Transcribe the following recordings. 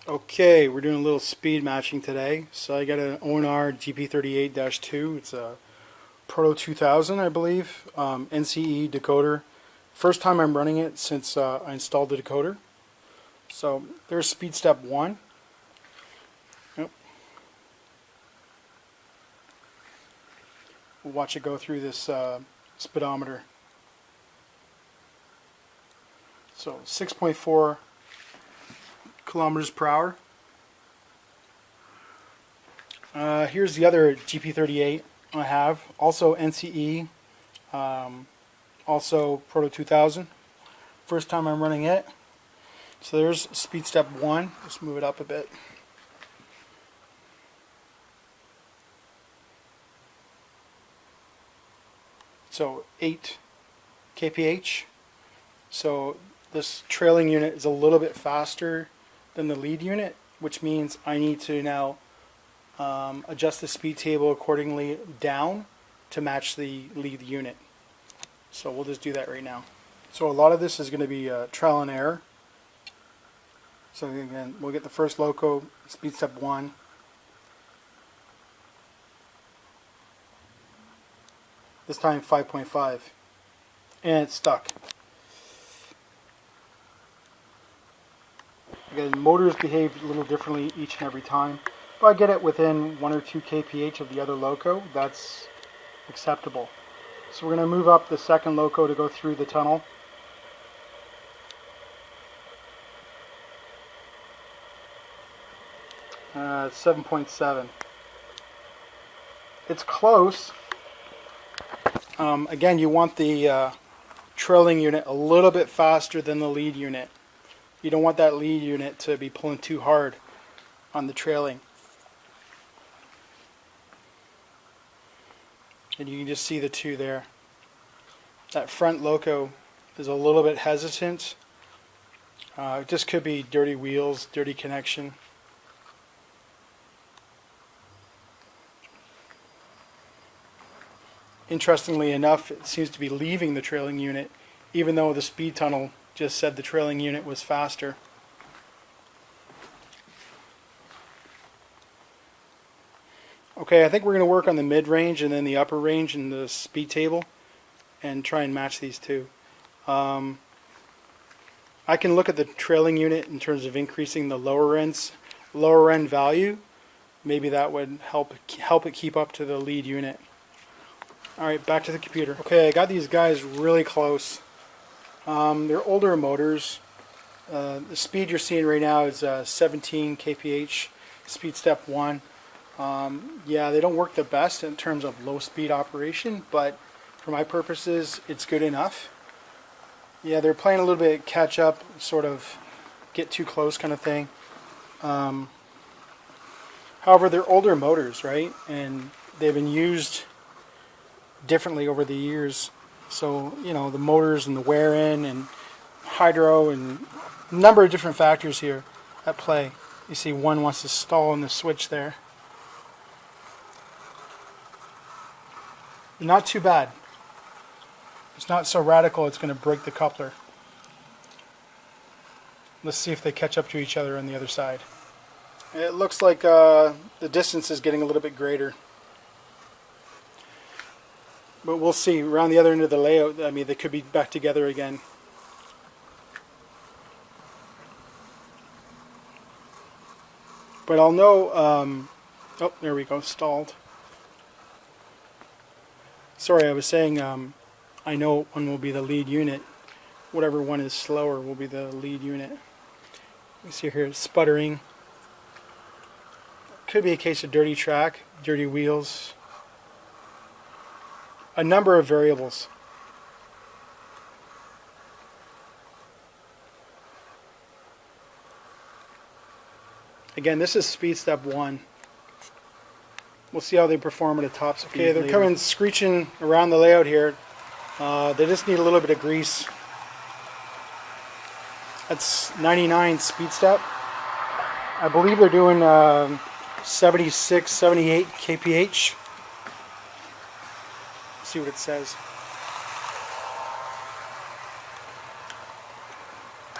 Okay, we're doing a little speed matching today. So I got an ONR GP38-2. It's a Proto 2000, I believe, NCE decoder. First time I'm running it since I installed the decoder. So there's speed step 1. Yep. We'll watch it go through this speedometer. So 6.4 kilometers per hour. Here's the other GP38 I have, also NCE, also Proto 2000. First time I'm running it. So there's speed step 1. Let's move it up a bit. So 8 kph. So this trailing unit is a little bit faster than the lead unit, which means I need to now adjust the speed table accordingly down to match the lead unit. So we'll just do that right now. So a lot of this is going to be trial and error. So again, we'll get the first loco, speed step 1. This time 5.5. And it's stuck. Again, motors behave a little differently each and every time. If I get it within 1 or 2 kph of the other loco, that's acceptable. So we're going to move up the second loco to go through the tunnel. Uh, 7.7. It's close. Again, you want the trailing unit a little bit faster than the lead unit. You don't want that lead unit to be pulling too hard on the trailing. And you can just see the two there. That front loco is a little bit hesitant. It just could be dirty wheels, dirty connection. Interestingly enough, it seems to be leaving the trailing unit, even though the speed tunnel just said the trailing unit was faster. Okay, I think we're going to work on the mid-range and then the upper range in the speed table and try and match these two. I can look at the trailing unit in terms of increasing the lower end value. Maybe that would help it keep up to the lead unit. Alright, back to the computer. Okay, I got these guys really close. They're older motors. The speed you're seeing right now is 17 kph, speed step 1. Yeah, they don't work the best in terms of low speed operation, but for my purposes, it's good enough. Yeah, they're playing a little bit catch up, sort of get too close kind of thing. However, they're older motors, right? And they've been used differently over the years. So, you know, the motors and the wear in and hydro and a number of different factors here at play. You see one wants to stall in the switch there. Not too bad. It's not so radical it's going to break the coupler. Let's see if they catch up to each other on the other side. It looks like the distance is getting a little bit greater. But we'll see. Around the other end of the layout, I mean, they could be back together again. But I'll know... oh, there we go, stalled. Sorry, I was saying I know one will be the lead unit. Whatever one is slower will be the lead unit. You see here, it's sputtering. Could be a case of dirty track, dirty wheels. A number of variables. Again, this is speed step 1. We'll see how they perform at a top speed. Okay, they're coming screeching around the layout here. They just need a little bit of grease. That's 99 speed step. I believe they're doing 76, 78 kph. See what it says.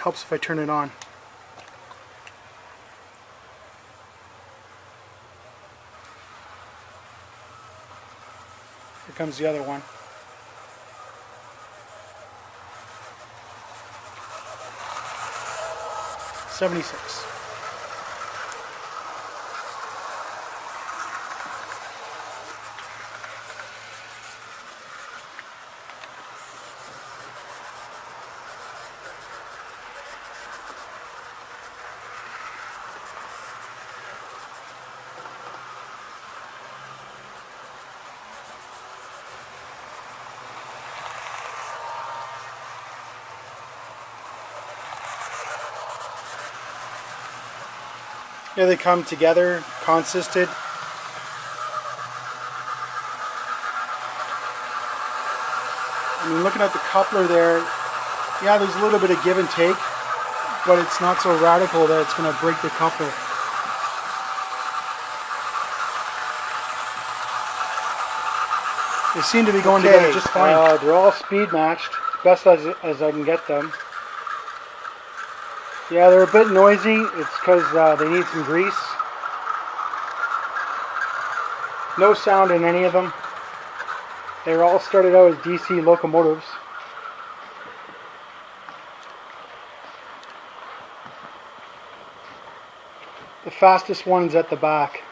Helps if I turn it on. Here comes the other one. $76. Here they come together, consisted. I mean, looking at the coupler there, yeah, there's a little bit of give and take, but it's not so radical that it's going to break the coupler. They seem to be going together just fine. They're all speed matched, best as I can get them. Yeah, they're a bit noisy. It's because they need some grease. No sound in any of them. They were all started out as DC locomotives. The fastest one's at the back.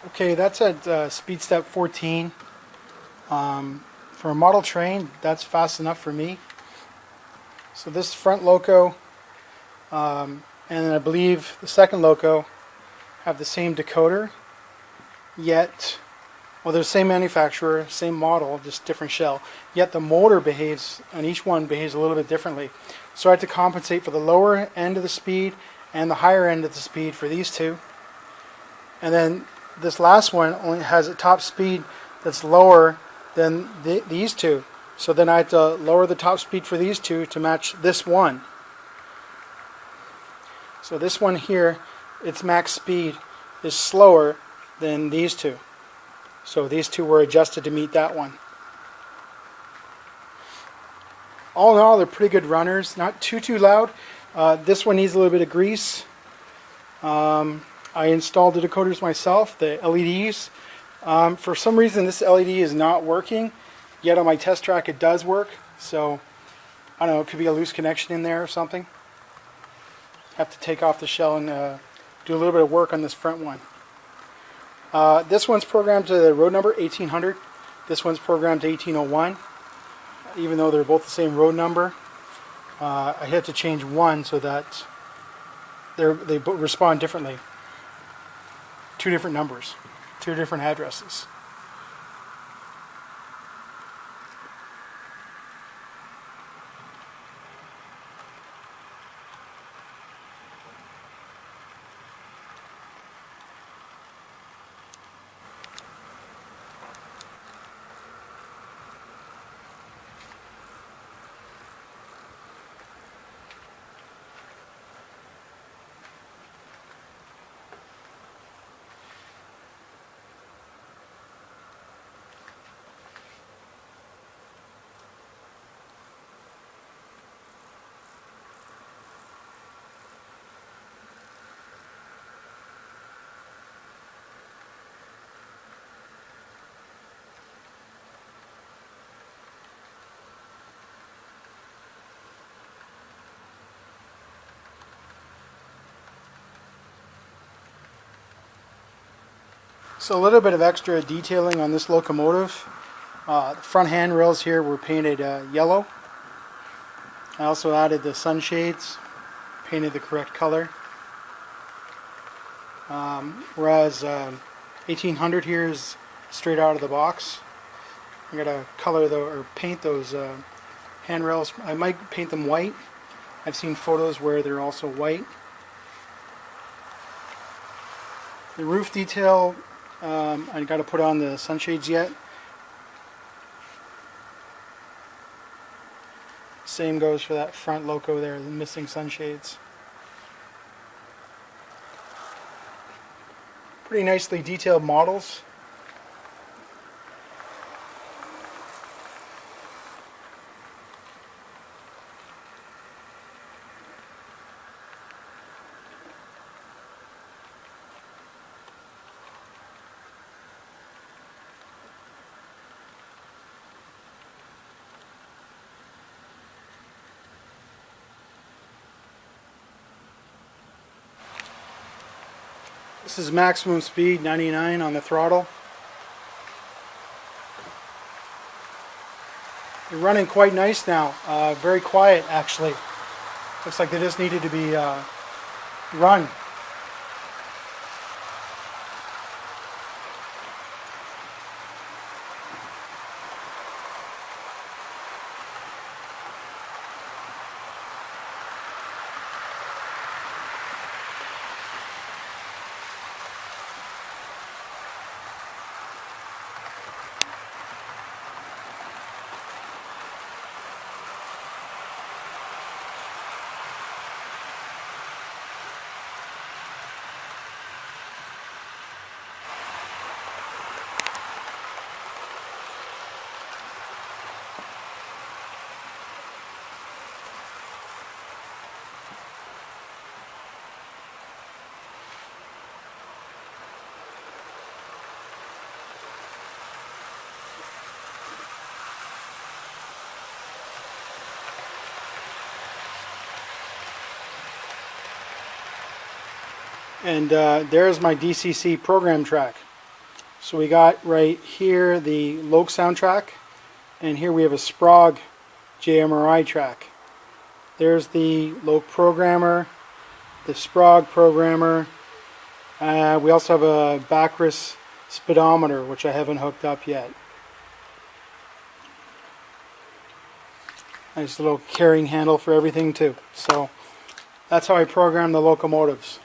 Okay, that's at speed step 14. For a model train, that's fast enough for me. So this front loco, and I believe the second loco have the same decoder, yet, well, they're the same manufacturer, same model, just different shell, yet the motor behaves, and each one behaves a little bit differently. So I had to compensate for the lower end of the speed and the higher end of the speed for these two. And then this last one only has a top speed that's lower than these two. So then I had to lower the top speed for these two to match this one. So this one here, its max speed is slower than these two. So these two were adjusted to meet that one. All in all, they're pretty good runners. Not too loud. This one needs a little bit of grease. I installed the decoders myself, the LEDs. For some reason this LED is not working. Yet on my test track it does work, so I don't know, it could be a loose connection in there or something. Have to take off the shell and do a little bit of work on this front one. This one's programmed to the road number 1800. This one's programmed to 1801. Even though they're both the same road number, I had to change one so that they respond differently. Two different numbers, two different addresses. So a little bit of extra detailing on this locomotive. The front handrails here were painted yellow. I also added the sunshades, painted the correct color. Whereas 1800 here is straight out of the box. I'm gonna color or paint those handrails. I might paint them white. I've seen photos where they're also white. The roof detail, I got to put on the sunshades yet. Same goes for that front loco there, the missing sunshades. Pretty nicely detailed models. This is maximum speed, 99 on the throttle. They're running quite nice now. Very quiet actually. Looks like they just needed to be run. And there's my DCC program track. So we got right here the Loke soundtrack, and here we have a Sprague JMRI track. There's the Loke programmer, the Sprague programmer. We also have a Bacchus speedometer, which I haven't hooked up yet. Nice little carrying handle for everything too. So that's how I program the locomotives.